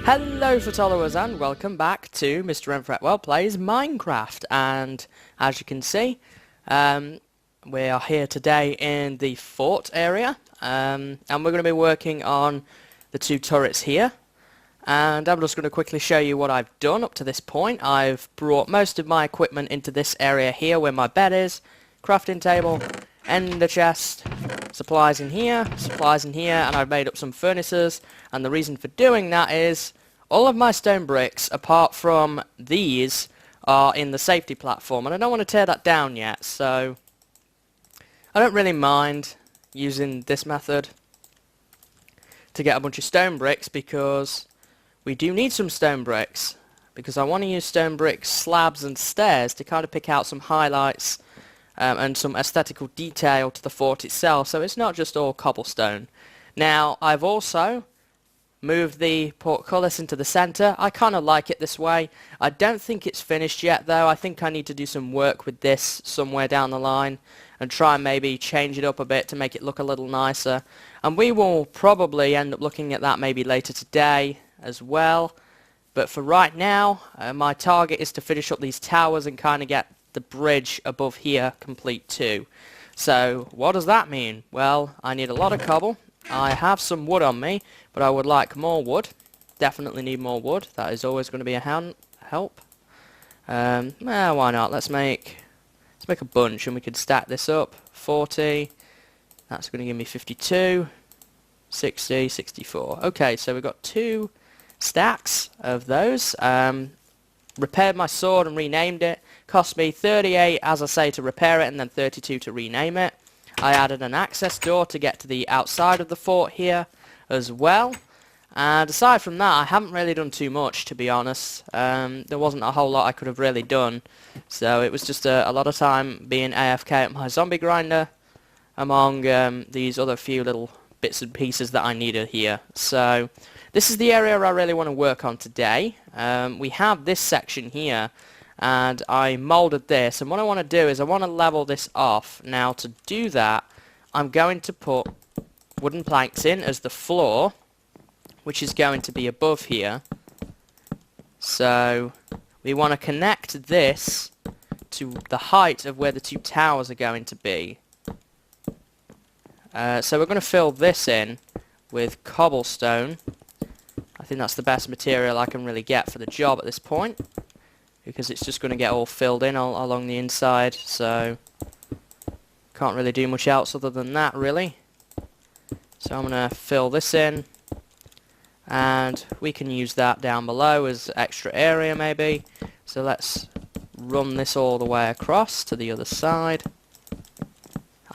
Hello followers and welcome back to MrMFretwell Plays Minecraft, and as you can see we are here today in the fort area, and we're going to be working on the two turrets here, and I'm just going to quickly show you what I've done up to this point. I've brought most of my equipment into this area here where my bed is, crafting table, ender chest, supplies in here, and I've made up some furnaces, and the reason for doing that is all of my stone bricks, apart from these, are in the safety platform, and I don't want to tear that down yet, so I don't really mind using this method to get a bunch of stone bricks, because we do need some stone bricks, because I want to use stone bricks, slabs and stairs to kind of pick out some highlights and some aesthetical detail to the fort itself, so it's not just all cobblestone. Now, I've also moved the portcullis into the center. I kind of like it this way. I don't think it's finished yet though. I think I need to do some work with this somewhere down the line and try and maybe change it up a bit to make it look a little nicer. And we will probably end up looking at that maybe later today as well. But for right now, my target is to finish up these towers and kind of get the bridge above here complete too. So what does that mean? Well, I need a lot of cobble. I have some wood on me, but I would like more wood. Definitely need more wood. That is always going to be a help. Well, why not? Let's make a bunch, and we can stack this up. 40. That's going to give me 52, 60, 64. Okay, so we've got 2 stacks of those. Repaired my sword and renamed it. Cost me 38, as I say, to repair it, and then 32 to rename it. I added an access door to get to the outside of the fort here as well. And aside from that, I haven't really done too much, to be honest. There wasn't a whole lot I could have really done. So it was just a lot of time being AFK at my zombie grinder among these other few little bits and pieces that I needed here. So this is the area I really want to work on today. We have this section here, and I molded this, and what I want to do is I want to level this off. Now to do that, I'm going to put wooden planks in as the floor, which is going to be above here. So we want to connect this to the height of where the 2 towers are going to be. So we're going to fill this in with cobblestone. I think that's the best material I can really get for the job at this point, because it's just going to get all filled in along the inside, so can't really do much else other than that, really. So I'm going to fill this in, and we can use that down below as extra area maybe. So let's run this all the way across to the other side,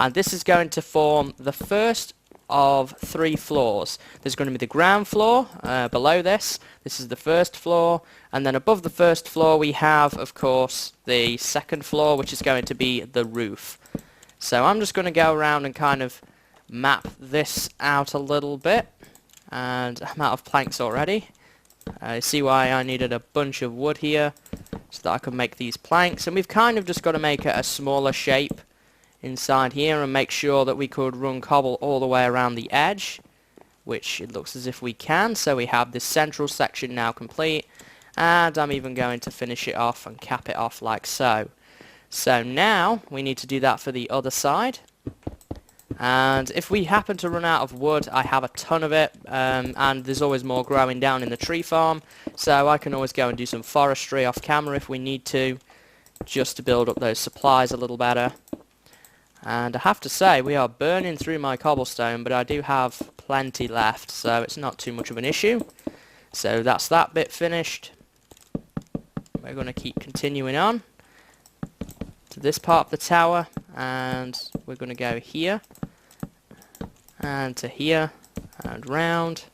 and this is going to form the first of 3 floors. There's going to be the ground floor below this. This is the first floor, and then above the first floor we have, of course, the second floor, which is going to be the roof. So I'm just going to go around and kind of map this out a little bit, and I'm out of planks already. See why I needed a bunch of wood here so that I could make these planks, and we've kind of just got to make it a smaller shape inside here and make sure that we could run cobble all the way around the edge, which it looks as if we can. So we have this central section now complete, and I'm even going to finish it off and cap it off like so. So now we need to do that for the other side, and if we happen to run out of wood, I have a ton of it, and there's always more growing down in the tree farm, so I can always go and do some forestry off camera if we need to, just to build up those supplies a little better. And I have to say, we are burning through my cobblestone, but I do have plenty left, so it's not too much of an issue. So that's that bit finished. We're going to keep continuing on to this part of the tower, and we're going to go here, and to here, and round,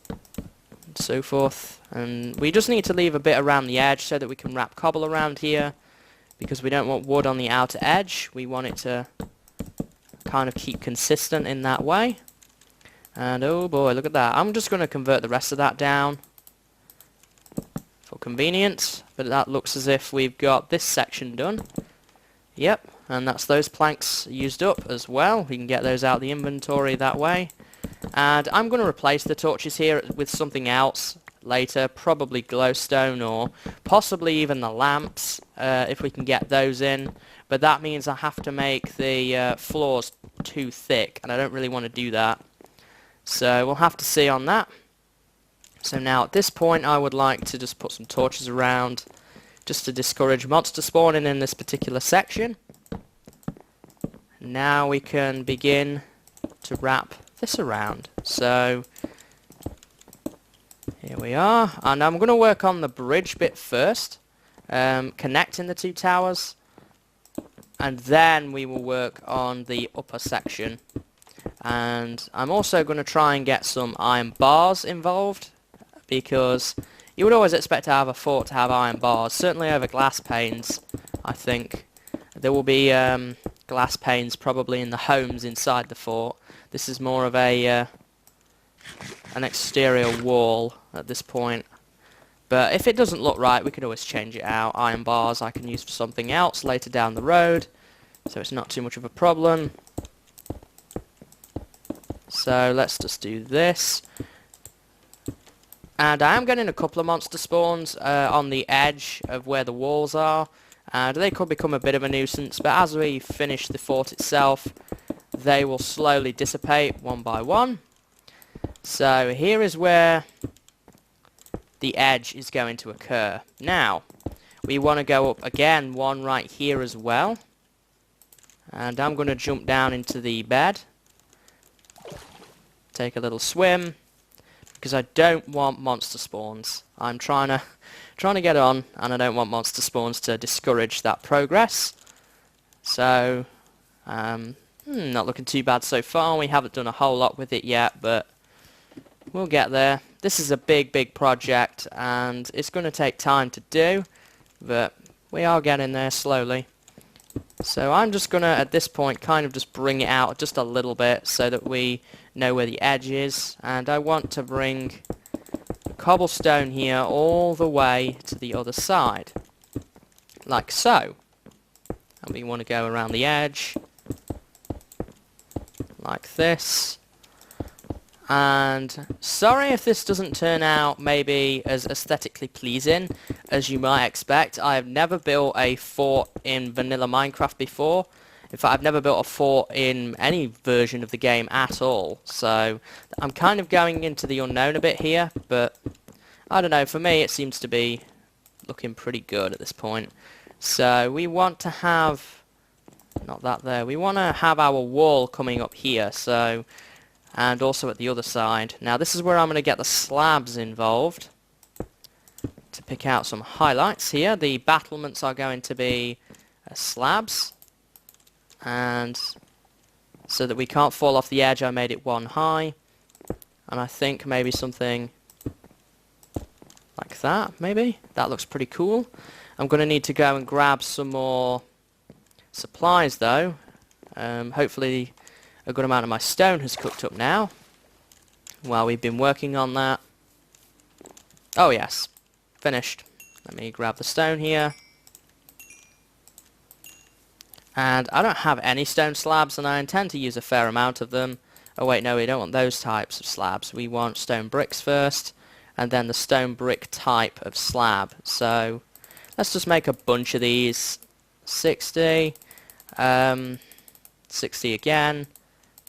and so forth. And we just need to leave a bit around the edge so that we can wrap cobble around here, because we don't want wood on the outer edge. We want it to kind of keep consistent in that way. And oh boy, look at that. I'm just going to convert the rest of that down for convenience, but that looks as if we've got this section done. Yep, and that's those planks used up as well. We can get those out of the inventory that way. And I'm going to replace the torches here with something else later, probably glowstone or possibly even the lamps, if we can get those in. But that means I have to make the floors too thick, and I don't really want to do that. So we'll have to see on that. So now at this point I would like to just put some torches around just to discourage monster spawning in this particular section. Now we can begin to wrap this around. So here we are, and I'm going to work on the bridge bit first, connecting the two towers, and then we will work on the upper section. And I'm also going to try and get some iron bars involved, because you would always expect to have a fort to have iron bars, certainly over glass panes. I think there will be glass panes probably in the homes inside the fort. This is more of a an exterior wall at this point. But if it doesn't look right, we could always change it out. Iron bars I can use for something else later down the road, so it's not too much of a problem. So let's just do this. And I am getting a couple of monster spawns on the edge of where the walls are, and they could become a bit of a nuisance, but as we finish the fort itself, they will slowly dissipate one by one. So here is where the edge is going to occur. Now, we want to go up again one right here as well. And I'm going to jump down into the bed. Take a little swim, because I don't want monster spawns. I'm trying to get on, and I don't want monster spawns to discourage that progress. So, not looking too bad so far. We haven't done a whole lot with it yet, but we'll get there. This is a big project, and it's going to take time to do, but we are getting there slowly. So I'm just going to, at this point, kind of just bring it out just a little bit so that we know where the edge is. And I want to bring the cobblestone here all the way to the other side, like so. And we want to go around the edge, like this. And sorry if this doesn't turn out maybe as aesthetically pleasing as you might expect. I have never built a fort in vanilla Minecraft before. In fact, I've never built a fort in any version of the game at all. So I'm kind of going into the unknown a bit here, but I don't know, for me it seems to be looking pretty good at this point. So we want to have, not that there, we want to have our wall coming up here, so, and also at the other side. Now this is where I'm going to get the slabs involved to pick out some highlights here. The battlements are going to be slabs, and so that we can't fall off the edge I made it one high, and I think maybe something like that, maybe. That looks pretty cool. I'm going to need to go and grab some more supplies though. Hopefully a good amount of my stone has cooked up now while we've been working on that. Oh yes, finished. Let me grab the stone here. And I don't have any stone slabs, and I intend to use a fair amount of them. Oh wait, no, we don't want those types of slabs. We want stone bricks first, and then the stone brick type of slab. So let's just make a bunch of these. 60, 60 again.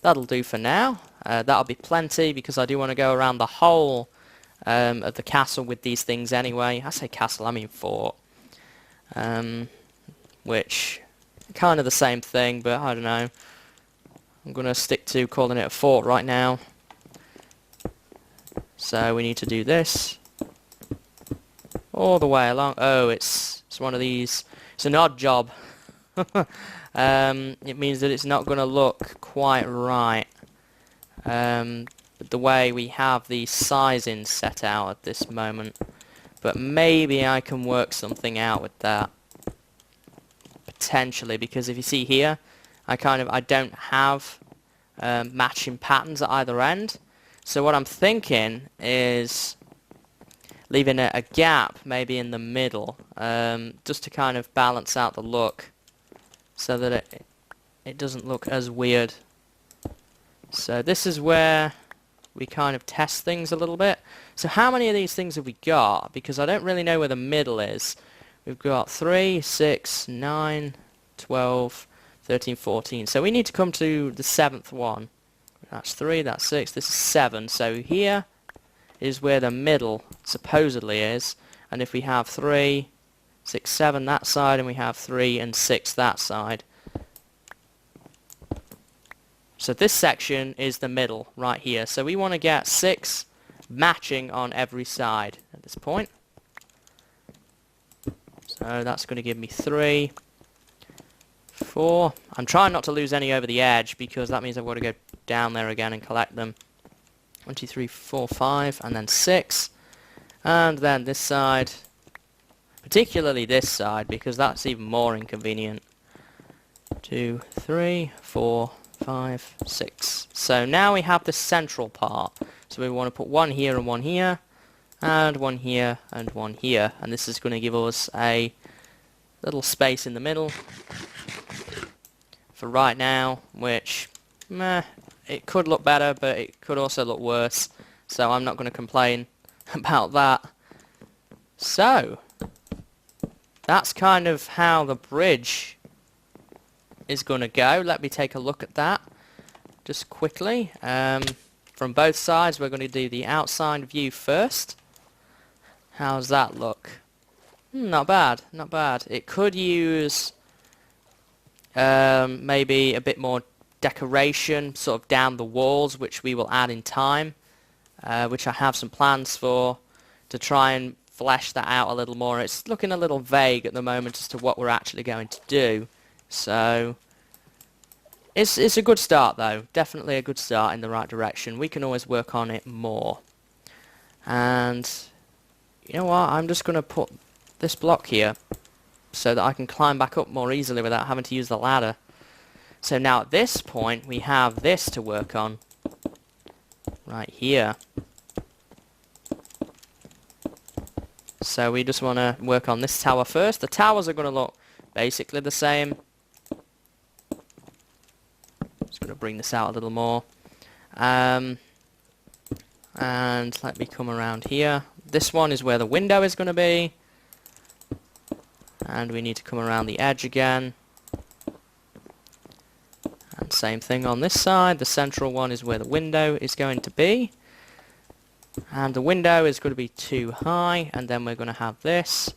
That'll do for now. That'll be plenty, because I do want to go around the whole of the castle with these things anyway. I say castle, I mean fort. Which, kind of the same thing, but I don't know. I'm going to stick to calling it a fort right now. So we need to do this all the way along. Oh, it's one of these. It's an odd job. It means that it's not going to look quite right. The way we have the sizing set out at this moment. But maybe I can work something out with that. Potentially, because if you see here, I don't have matching patterns at either end. So what I'm thinking is leaving a gap maybe in the middle, just to kind of balance out the look, so that it doesn't look as weird. So this is where we kind of test things a little bit. So how many of these things have we got? Because I don't really know where the middle is. We've got 3, 6, 9, 12, 13, 14. So we need to come to the 7th one. That's 3, that's 6, this is 7. So here is where the middle supposedly is. And if we have 3, 6, 7 that side, and we have 3 and 6 that side. So this section is the middle right here. So we want to get 6 matching on every side at this point. So that's going to give me 3, 4. I'm trying not to lose any over the edge because that means I've got to go down there again and collect them. 1, 2, 3, 4, 5, and then 6. And then this side, particularly this side, because that's even more inconvenient. 2, 3, 4, 5, 6. So now we have the central part. So we want to put one here and one here, and one here and one here. And this is going to give us a little space in the middle for right now, which, it could look better, but it could also look worse. So I'm not going to complain about that. So that's kind of how the bridge is going to go. Let me take a look at that just quickly. From both sides, we're going to do the outside view first. How's that look? Not bad, not bad. It could use maybe a bit more decoration sort of down the walls, which we will add in time, which I have some plans for to try and flesh that out a little more. It's looking a little vague at the moment as to what we're actually going to do. So it's a good start though, definitely a good start in the right direction. We can always work on it more. And you know what, I'm just going to put this block here so that I can climb back up more easily without having to use the ladder. So now at this point we have this to work on right here. So we just want to work on this tower first. The towers are going to look basically the same. Just going to bring this out a little more. And let me come around here. This one is where the window is going to be. And we need to come around the edge again. And same thing on this side. The central one is where the window is going to be. And the window is going to be too high. And then we're going to have this.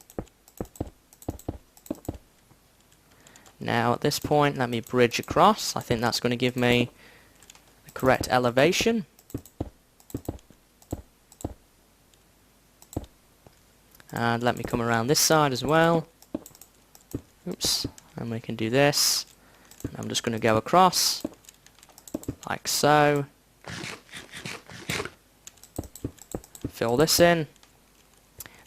Now at this point, let me bridge across. I think that's going to give me the correct elevation. And let me come around this side as well. Oops. And we can do this. And I'm just going to go across like so. Fill this in.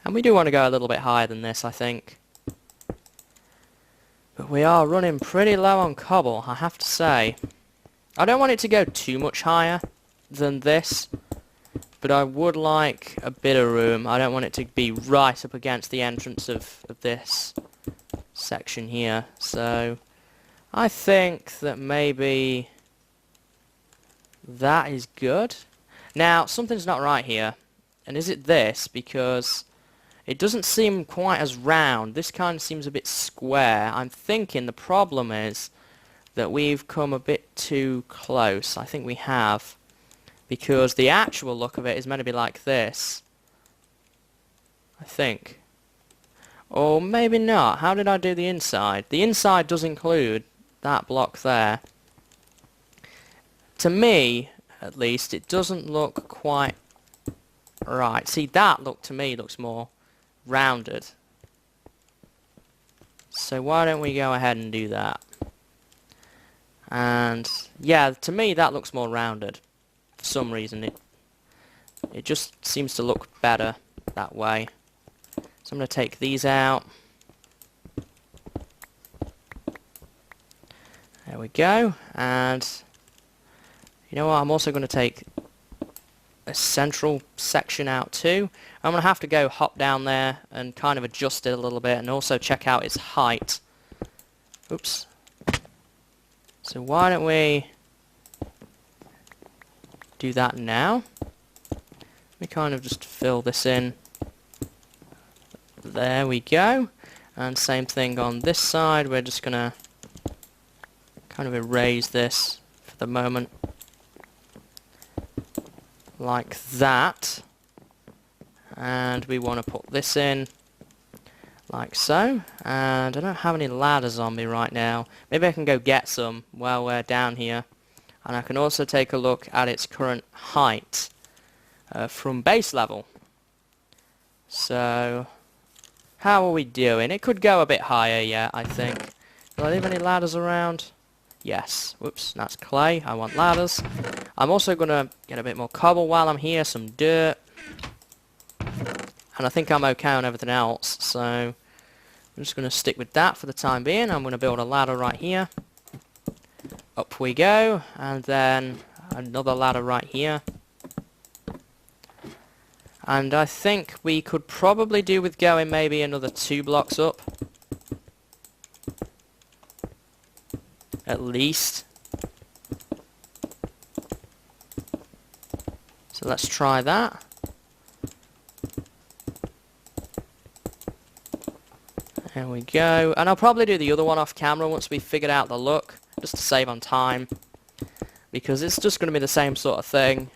And we do want to go a little bit higher than this, I think. But we are running pretty low on cobble, I have to say. I don't want it to go too much higher than this, but I would like a bit of room. I don't want it to be right up against the entrance of this section here. So I think that maybe that is good. Now, something's not right here. And is it this? Because it doesn't seem quite as round. This kind of seems a bit square. I'm thinking the problem is that we've come a bit too close. I think we have. Because the actual look of it is meant to be like this. I think. Or maybe not. How did I do the inside? The inside does include that block there. To me, at least, it doesn't look quite right. See, that look to me looks more rounded. So why don't we go ahead and do that? And yeah, to me that looks more rounded. For some reason it just seems to look better that way. So I'm going to take these out. There we go. And you know what, I'm also going to take a central section out too. I'm going to have to go hop down there and kind of adjust it a little bit and also check out its height. Oops. So why don't we do that now? We kind of just fill this in. There we go. And same thing on this side. We're just going to kind of erase this for the moment. Like that. And we want to put this in like so. And I don't have any ladders on me right now. Maybe I can go get some while we're down here. And I can also take a look at its current height from base level. So, how are we doing? It could go a bit higher yet, I think. Do I leave any ladders around? Yes. Whoops, that's clay. I want ladders. I'm also going to get a bit more cobble while I'm here, some dirt. And I think I'm okay on everything else, so I'm just going to stick with that for the time being. I'm going to build a ladder right here. Up we go, and then another ladder right here. And I think we could probably do with going maybe another 2 blocks up. At least. So let's try that. There we go. And I'll probably do the other one off camera once we've figured out the look, just to save on time. Because it's just going to be the same sort of thing.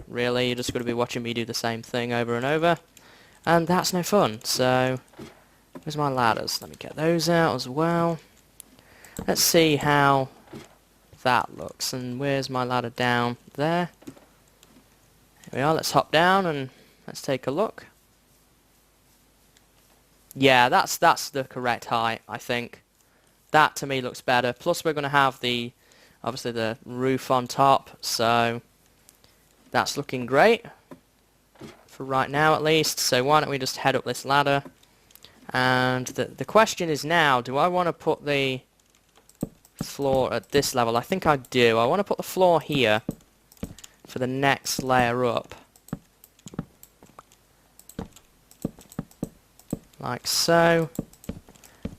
Really, you're just going to be watching me do the same thing over and over. And that's no fun. So, where's my ladders? Let me get those out as well. Let's see how that looks. And where's my ladder down there? Here we are. Let's hop down and let's take a look. Yeah, that's the correct height, I think. That to me looks better. Plus we're going to have the, obviously the roof on top, so that's looking great. For right now at least. So why don't we just head up this ladder. And the question is now, do I want to put the floor at this level? I think I do. I want to put the floor here for the next layer up. Like so.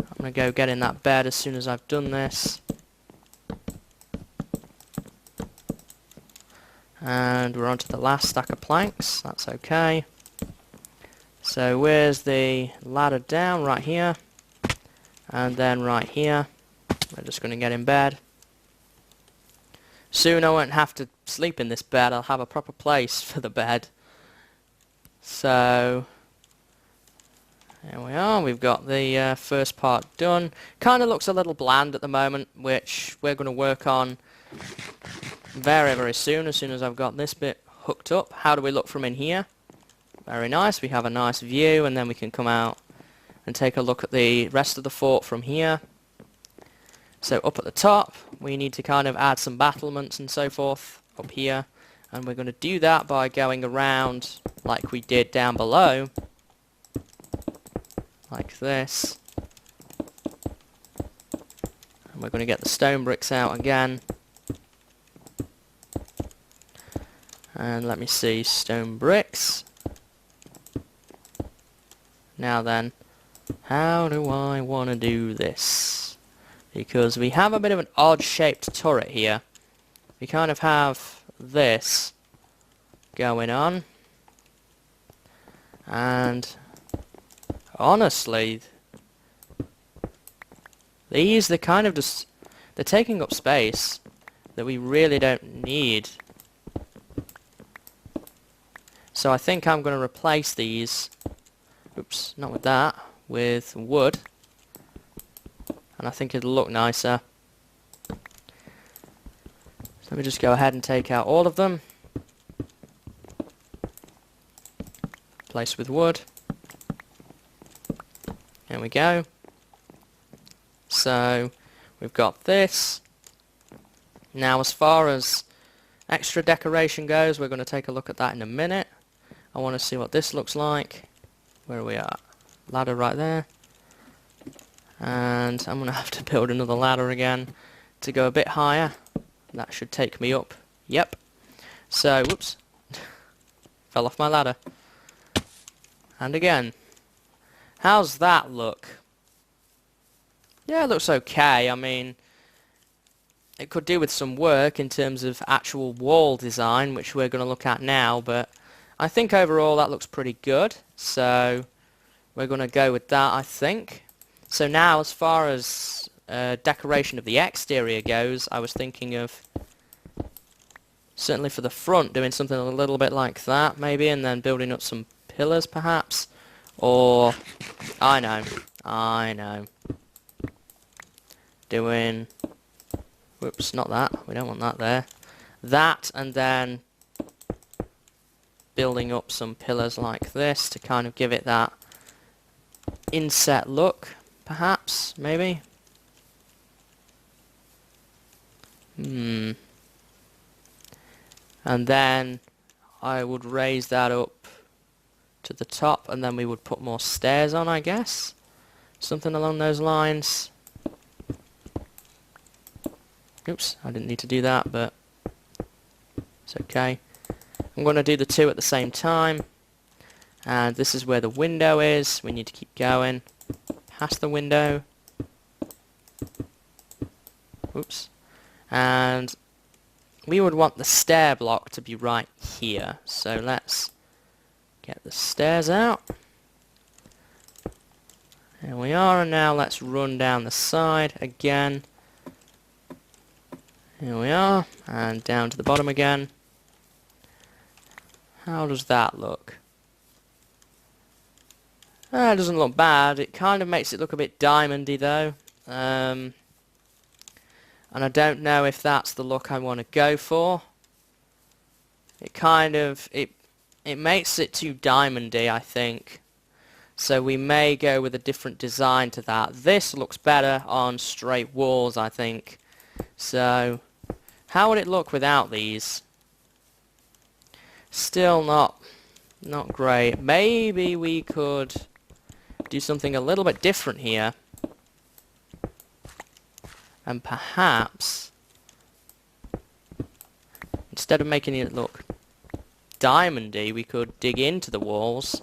I'm going to go get in that bed as soon as I've done this. And we're on to the last stack of planks. That's okay. So where's the ladder down? Right here. And then right here. We're just going to get in bed. Soon I won't have to sleep in this bed. I'll have a proper place for the bed. So there we are. We've got the first part done. Kind of looks a little bland at the moment, which we're going to work on very, very soon, as I've got this bit hooked up. How do we look from in here? Very nice. We have a nice view, and then we can come out and take a look at the rest of the fort from here. So up at the top, we need to kind of add some battlements and so forth up here. And we're going to do that by going around like we did down below. Like this. And we're going to get the stone bricks out again. And let me see, stone bricks. Now then, how do I want to do this? Because we have a bit of an odd shaped turret here. We kind of have this going on. And honestly, they're kind of just, they're taking up space that we really don't need. So I think I'm going to replace these, oops, not with that, with wood. And I think it'll look nicer. So let me just go ahead and take out all of them. Replace with wood. There we go. So we've got this. Now as far as extra decoration goes, we're going to take a look at that in a minute. I want to see what this looks like. Where are we at? Ladder right there. And I'm going to have to build another ladder again to go a bit higher. That should take me up. Yep. So, whoops. Fell off my ladder. And again. How's that look? Yeah, it looks okay. I mean, it could do with some work in terms of actual wall design, which we're going to look at now, but I think overall that looks pretty good, so we're going to go with that, I think. So now, as far as decoration of the exterior goes, I was thinking of, certainly for the front, doing something a little bit like that, maybe, and then building up some pillars, perhaps. Or, I know. Doing, whoops, not that, we don't want that there. That, and then building up some pillars like this to kind of give it that inset look, perhaps, maybe. And then I would raise that up to the top, and then we would put more stairs on, I guess. Something along those lines. Oops, I didn't need to do that, but it's okay. I'm going to do the two at the same time. And this is where the window is. We need to keep going past the window. Oops. And we would want the stair block to be right here. So let's get the stairs out. There we are, and now let's run down the side again. Here we are, and down to the bottom again. How does that look? It doesn't look bad. It kind of makes it look a bit diamondy though. And I don't know if that's the look I want to go for. It kind of, it makes it too diamondy, I think. So we may go with a different design to that. This looks better on straight walls, I think. So, how would it look without these? Still not great. Maybe we could do something a little bit different here. And perhaps, instead of making it look diamondy, we could dig into the walls.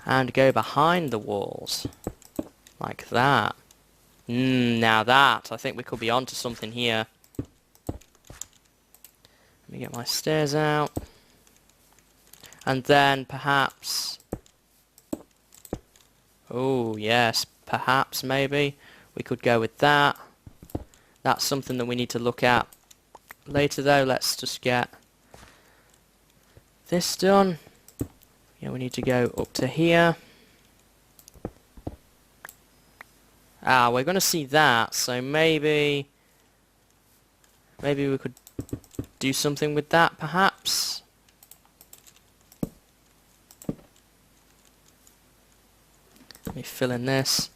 And go behind the walls. Like that. Now that, I think we could be onto something here. Let me get my stairs out. And then perhaps... oh yes, perhaps maybe we could go with that. That's something that we need to look at later though. Let's just get this done. Yeah, we need to go up to here. We're going to see that, so maybe we could do something with that, perhaps. Let me fill in this.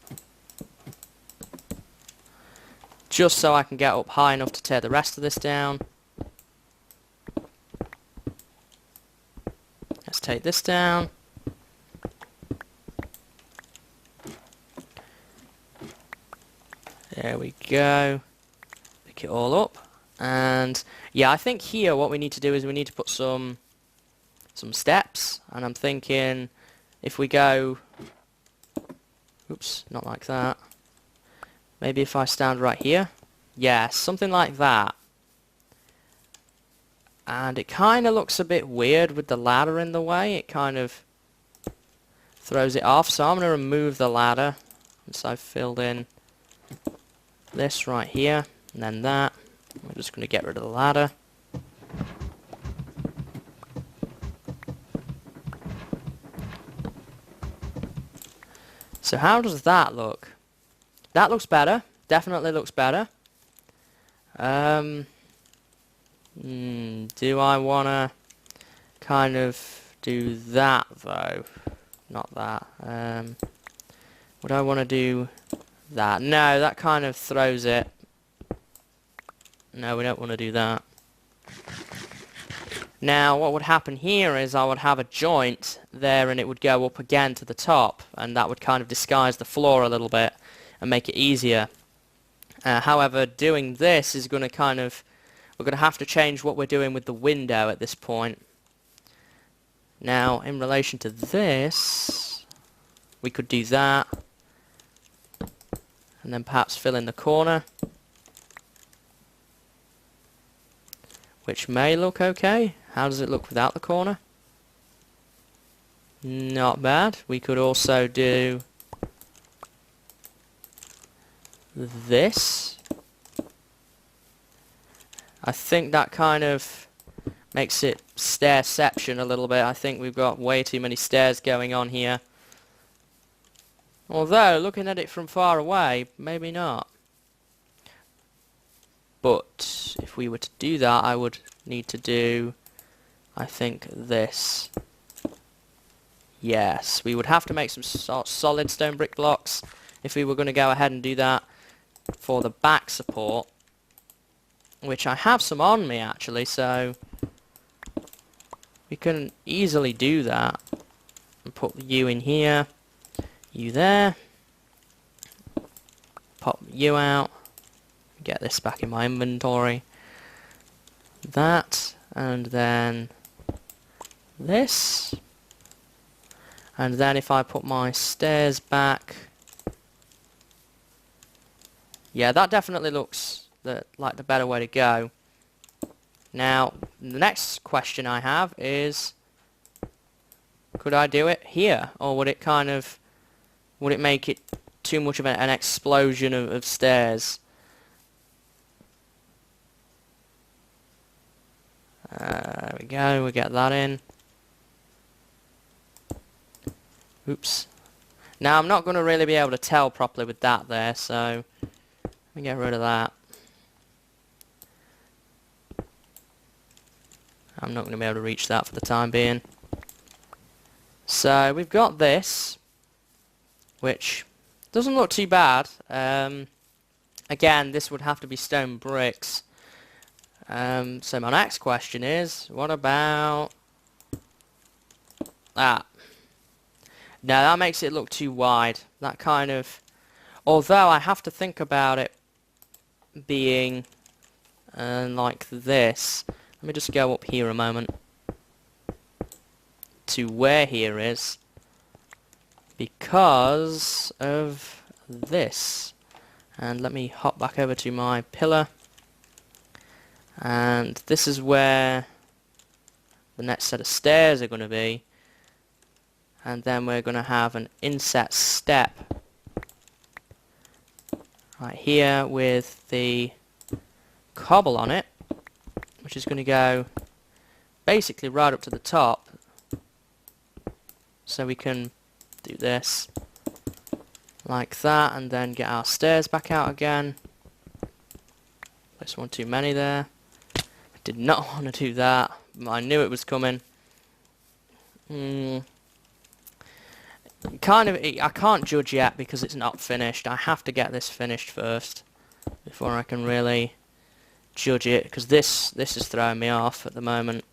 Just so I can get up high enough to tear the rest of this down. Let's take this down. There we go. Pick it all up. And yeah, I think here what we need to do is we need to put some steps. And I'm thinking if we go... oops, not like that. Maybe if I stand right here. Yeah, something like that. And it kind of looks a bit weird with the ladder in the way. It kind of throws it off. So I'm going to remove the ladder once I've filled in this right here. And then that. We're just going to get rid of the ladder. So how does that look? That looks better. Definitely looks better. Do I want to kind of do that though? Not that. Would I want to do that? No, that kind of throws it. No, we don't want to do that. Now, what would happen here is I would have a joint there and it would go up again to the top, and that would kind of disguise the floor a little bit and make it easier. However, doing this is going to kind of... we're going to have to change what we're doing with the window at this point. Now, in relation to this, we could do that. And then perhaps fill in the corner. which may look okay. How does it look without the corner? Not bad. We could also do this. I think that kind of makes it stairception a little bit. I think we've got way too many stairs going on here. Although, looking at it from far away, maybe not. But if we were to do that, I would need to do, I think, this. Yes, we would have to make some solid stone brick blocks if we were going to go ahead and do that for the back support, which I have some on me actually, so we can easily do that and put you in here, you there, pop you out, get this back in my inventory, that, and then this, and then if I put my stairs back, yeah, that definitely looks like the better way to go. Now, the next question I have is, could I do it here, or would it make it too much of an explosion of stairs? There we go, we get that in. Oops. Now, I'm not going to really be able to tell properly with that there, so let me get rid of that. I'm not going to be able to reach that for the time being. So, we've got this, which doesn't look too bad. Again, this would have to be stone bricks. So my next question is, what about that? No, that makes it look too wide. That kind of... Although I have to think about it being like this. Let me just go up here a moment to where here is, because of this. And let me hop back over to my pillar. And this is where the next set of stairs are going to be. And then we're going to have an inset step right here with the cobble on it, which is going to go basically right up to the top. So we can do this like that, and then get our stairs back out again. There's one too many there. Did not want to do that. I knew it was coming. I can't judge yet because it's not finished. I have to get this finished first before I can really judge it, because this is throwing me off at the moment.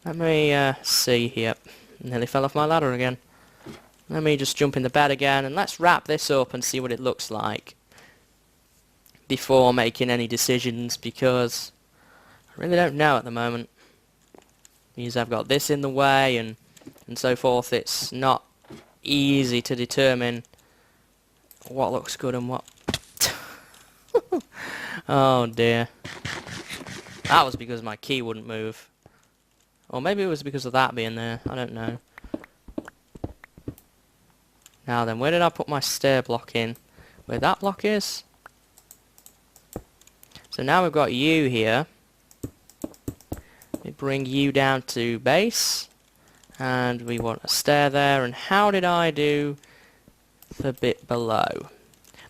Let me see here. Nearly fell off my ladder again. Let me just jump in the bed again, and let's wrap this up and see what it looks like before making any decisions, because I really don't know at the moment. Because I've got this in the way and so forth, it's not easy to determine what looks good and what... Oh dear. That was because my key wouldn't move. Or maybe it was because of that being there, I don't know. Now then, where did I put my stair block in? Where that block is? So now we've got you here. We bring you down to base. And we want a stair there. And how did I do the bit below?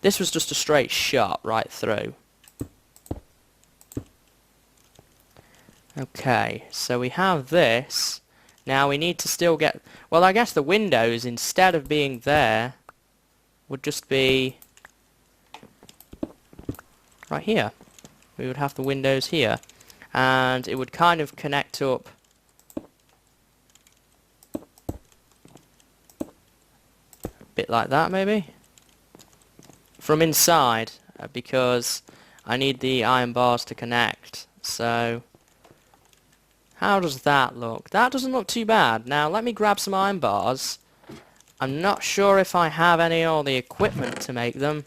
This was just a straight shot right through. Okay, so we have this. Now we need to still get... Well, I guess the windows, instead of being there, would just be right here. We would have the windows here. And it would kind of connect up a bit like that, maybe? From inside, because I need the iron bars to connect. So... how does that look? That doesn't look too bad. Now, let me grab some iron bars. I'm not sure if I have any or the equipment to make them.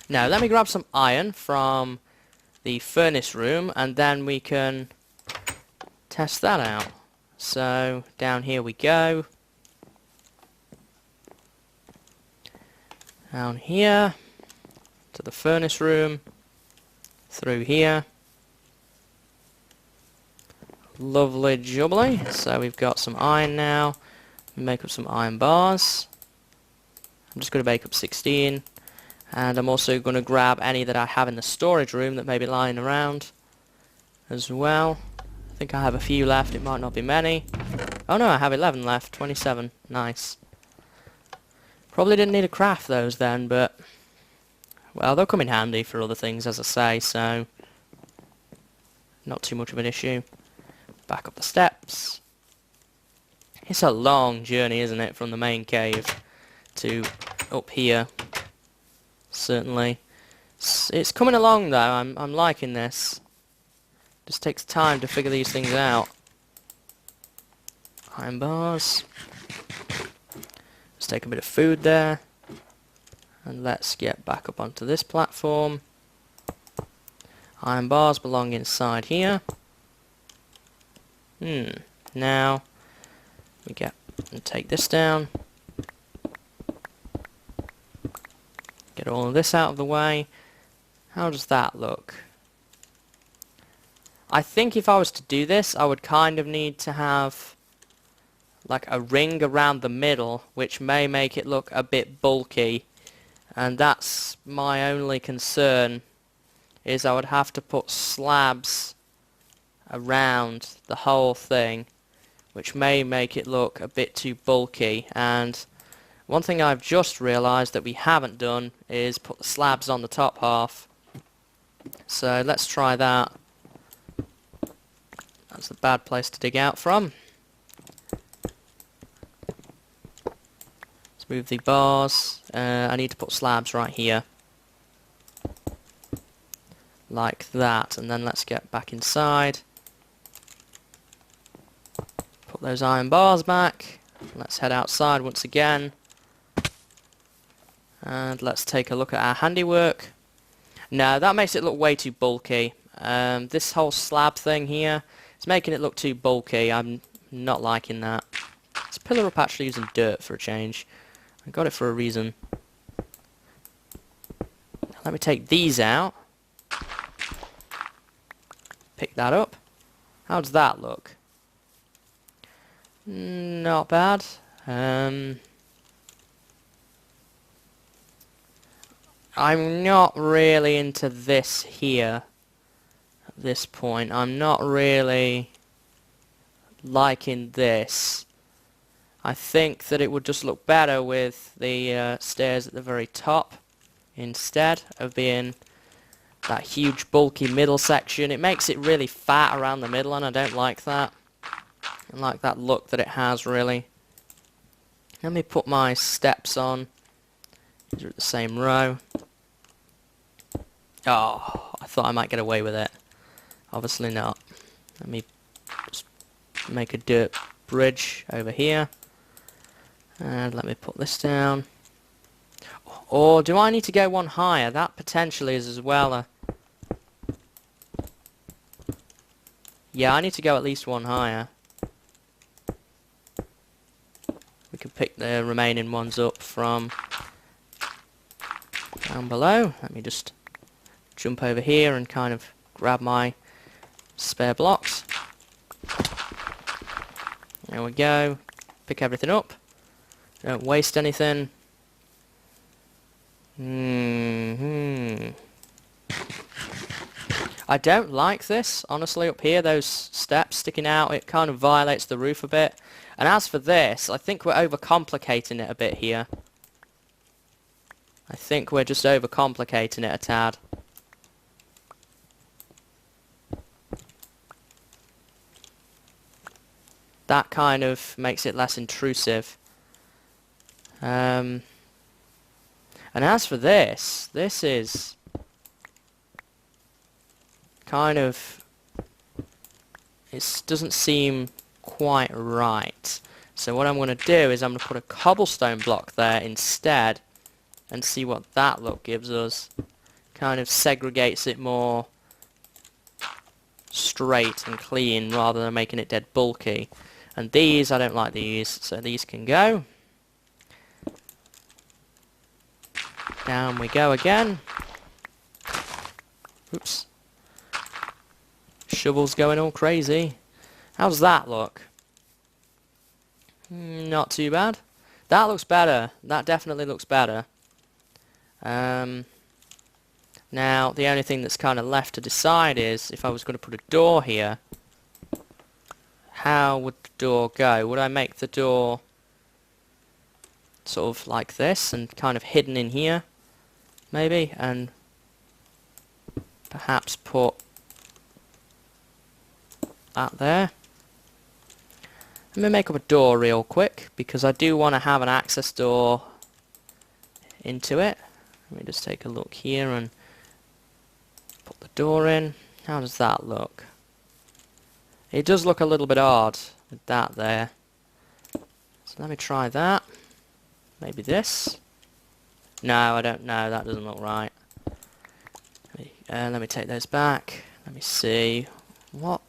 No, let me grab some iron from the furnace room, and then we can test that out. So down here we go. Down here to the furnace room, through here. Lovely jubbly. So we've got some iron now. Make up some iron bars. I'm just going to make up 16, and I'm also going to grab any that I have in the storage room that may be lying around as well. I think I have a few left, it might not be many. Oh no, I have 11 left, 27, nice. Probably didn't need to craft those then, but well, they'll come in handy for other things, as I say, so not too much of an issue. Back up the steps. It's a long journey, isn't it, from the main cave to up here. Certainly. It's coming along though, I'm liking this. Just takes time to figure these things out. Iron bars. Let's take a bit of food there. And let's get back up onto this platform. Iron bars belong inside here. Now we get and take this down. Get all of this out of the way. How does that look? I think if I was to do this, I would kind of need to have like a ring around the middle, which may make it look a bit bulky. And that's my only concern, is I would have to put slabs around the whole thing, which may make it look a bit too bulky. And one thing I've just realised that we haven't done is put the slabs on the top half. So let's try that. That's a bad place to dig out from. Let's move the bars. I need to put slabs right here. Like that. And then let's get back inside. Put those iron bars back. Let's head outside once again. And let's take a look at our handiwork. No, that makes it look way too bulky. This whole slab thing here is making it look too bulky. I'm not liking that. This pillar up actually using dirt for a change. I got it for a reason. Let me take these out. Pick that up. How does that look? Not bad. I'm not really into this here at this point. I'm not really liking this. I think that it would just look better with the stairs at the very top instead of being that huge bulky middle section. It makes it really fat around the middle, and I don't like that. I don't like that look that it has, really. Let me put my steps on. These are at the same row. Oh, I thought I might get away with it. Obviously not. Let me just make a dirt bridge over here. And let me put this down. Or do I need to go one higher? That potentially is as well a... Yeah, I need to go at least one higher. We can pick the remaining ones up from down below. Let me just jump over here and kind of grab my spare blocks. There we go. Pick everything up. Don't waste anything. I don't like this, honestly, up here, those steps sticking out. It kind of violates the roof a bit. And as for this, I think we're overcomplicating it a bit here. I think we're just overcomplicating it a tad. That kind of makes it less intrusive. And as for this, this is kind of, it doesn't seem quite right. So what I'm going to do is I'm going to put a cobblestone block there instead and see what that look gives us. Kind of segregates it more straight and clean rather than making it dead bulky. And these, I don't like these, so these can go. Down we go again. Oops. Shovel's going all crazy. How's that look? Not too bad. That looks better. That definitely looks better. Now, the only thing that's kind of left to decide is if I was going to put a door here, how would the door go? Would I make the door sort of like this and kind of hidden in here, maybe, and perhaps put that there? Let me make up a door real quick because I do want to have an access door into it. Let me just take a look here and put the door in. How does that look? It does look a little bit odd with that there. So let me try that. Maybe this. No, I don't know. That doesn't look right. Let me take those back. Let me see. What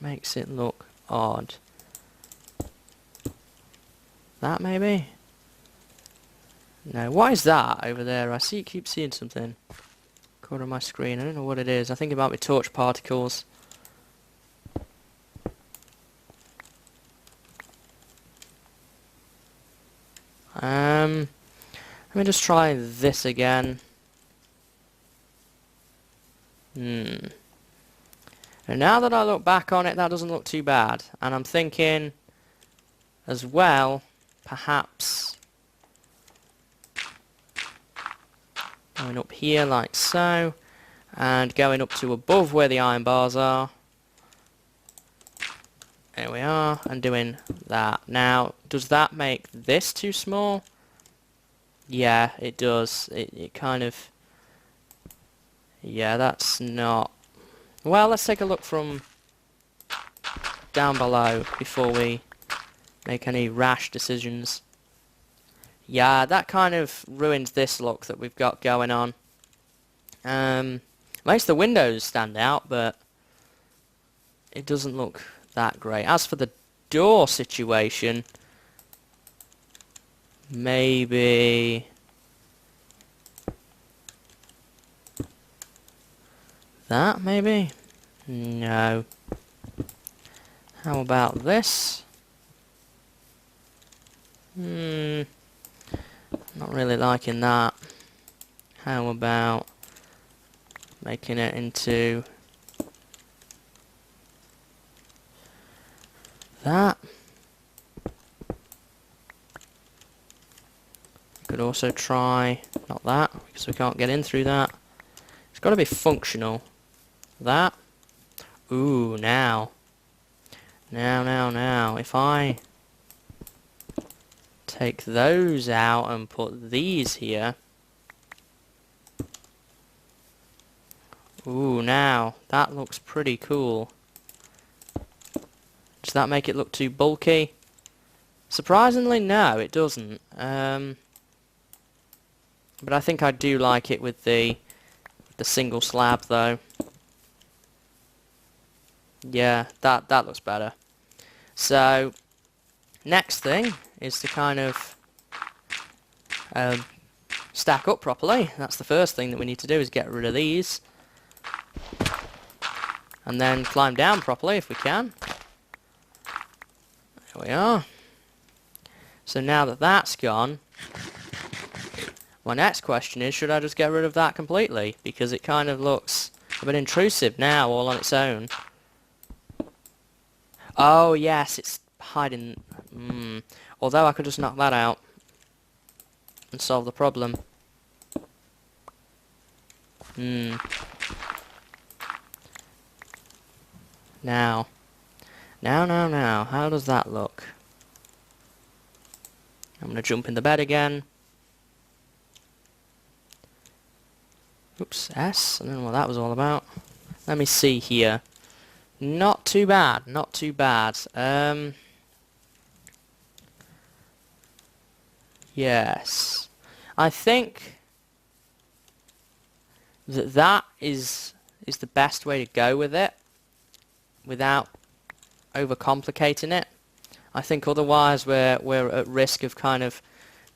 makes it look odd? That maybe? No. What is that over there? I keep seeing something. Corner of my screen. I don't know what it is. I think it might be torch particles. Let me just try this again. And now that I look back on it, that doesn't look too bad. And I'm thinking as well, perhaps going up here like so, and going up to above where the iron bars are. There we are, and doing that. Now, does that make this too small? Yeah, it does. It kind of... Yeah, that's not... Well, let's take a look from down below before we make any rash decisions. Yeah, that kind of ruins this look that we've got going on. Makes the windows stand out, but it doesn't look that great. As for the door situation, maybe that, maybe? No. How about this? Not really liking that. How about making it into that? Could also try not that, because we can't get in through that. It's got to be functional. That. Ooh, now. Now. If I take those out and put these here. Ooh, now. That looks pretty cool. Does that make it look too bulky? Surprisingly, no, it doesn't. But I think I do like it with the single slab, though. Yeah, that looks better. So, next thing is to kind of stack up properly. That's the first thing that we need to do, is get rid of these. And then climb down properly if we can. There we are. So now that that's gone, my next question is, should I just get rid of that completely? Because it kind of looks a bit intrusive now, all on its own. Oh, yes, it's hiding. Although I could just knock that out and solve the problem. Now. How does that look? I'm going to jump in the bed again. Oops, S. I don't know what that was all about. Let me see here. Not too bad, not too bad. Yes. I think that is the best way to go with it. without overcomplicating it. I think otherwise we're at risk of kind of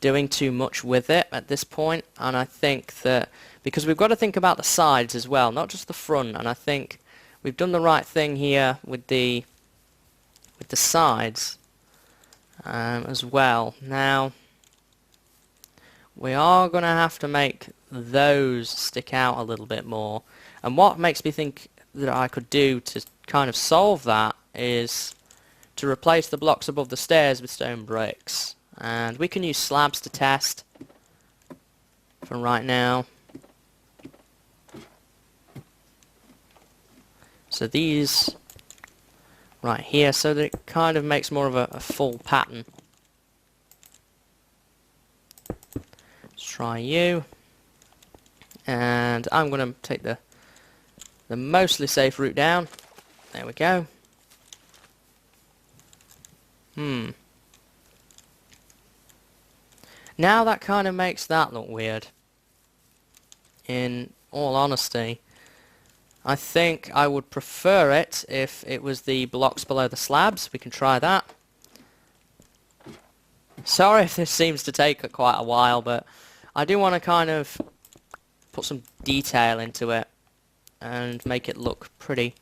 doing too much with it at this point, and I think that because we've got to think about the sides as well, not just the front, and I think we've done the right thing here with the sides as well. Now we are going to have to make those stick out a little bit more, and what makes me think that I could do to kind of solve that is to replace the blocks above the stairs with stone bricks, and we can use slabs to test for right now. So these right here, so that it kind of makes more of a full pattern. Let's try you, and I'm going to take the mostly safe route down. There we go. Now that kind of makes that look weird. In all honesty, I think I would prefer it if it was the blocks below the slabs. We can try that. Sorry if this seems to take quite a while, but I do want to kind of put some detail into it and make it look pretty.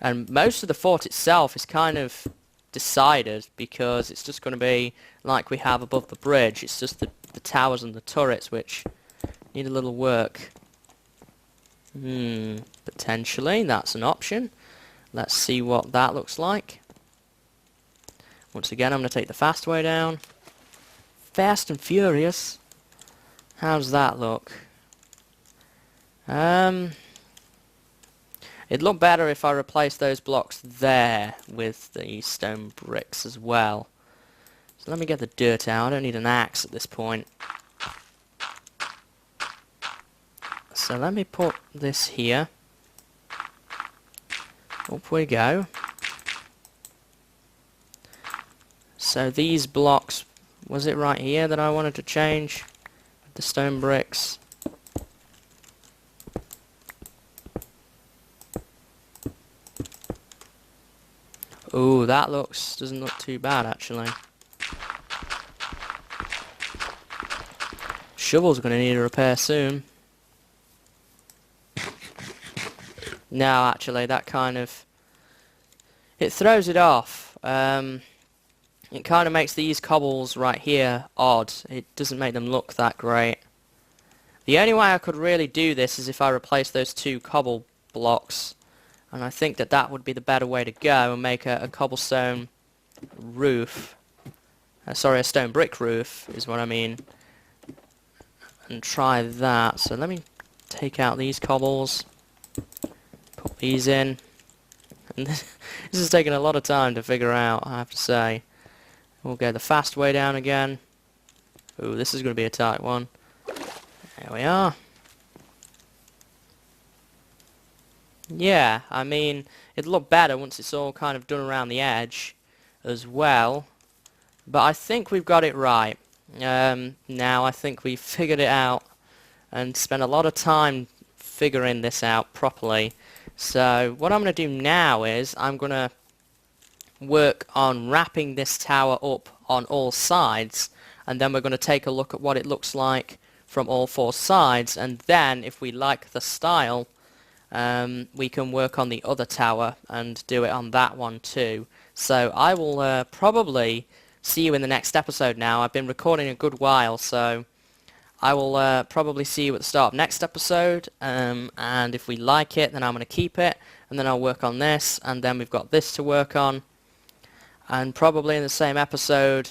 And most of the fort itself is kind of decided because it's just going to be like we have above the bridge. It's just the towers and the turrets which need a little work. Potentially that's an option. Let's see what that looks like. Once again, I'm going to take the fast way down. Fast and Furious. How's that look? It'd look better if I replaced those blocks there with the stone bricks as well. So let me get the dirt out. I don't need an axe at this point. So let me put this here. Up we go. So these blocks, was it right here that I wanted to change? The stone bricks. Ooh, that doesn't look too bad actually. Shovel's gonna need a repair soon. No, actually, that kind of... it throws it off. It kind of makes these cobbles right here odd. It doesn't make them look that great. The only way I could really do this is if I replace those two cobble blocks. And I think that that would be the better way to go and make a cobblestone roof. Sorry, a stone brick roof is what I mean. And try that. So let me take out these cobbles. Put these in. And this is taking a lot of time to figure out, I have to say. We'll go the fast way down again. Ooh, this is going to be a tight one. There we are. Yeah, I mean, it'll look better once it's all kind of done around the edge as well. But I think we've got it right. Now I think we've figured it out and spent a lot of time figuring this out properly. So what I'm going to do now is I'm going to work on wrapping this tower up on all sides, and then we're going to take a look at what it looks like from all four sides, and then if we like the style, we can work on the other tower and do it on that one too. So I will probably see you in the next episode now. I've been recording a good while, so I will probably see you at the start of next episode, and if we like it, then I'm going to keep it, and then I'll work on this, and then we've got this to work on, and probably in the same episode,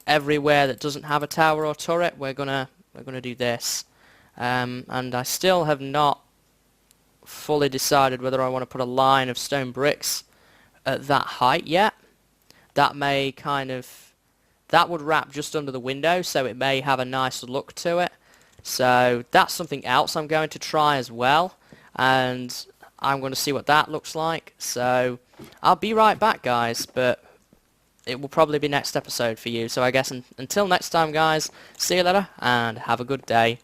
everywhere that doesn't have a tower or turret, we're gonna do this, and I still have not fully decided whether I want to put a line of stone bricks at that height yet. That may kind of... that would wrap just under the window, so it may have a nice look to it. So that's something else I'm going to try as well, and I'm going to see what that looks like. So I'll be right back, guys, but it will probably be next episode for you. So I guess until next time, guys, see you later, and have a good day.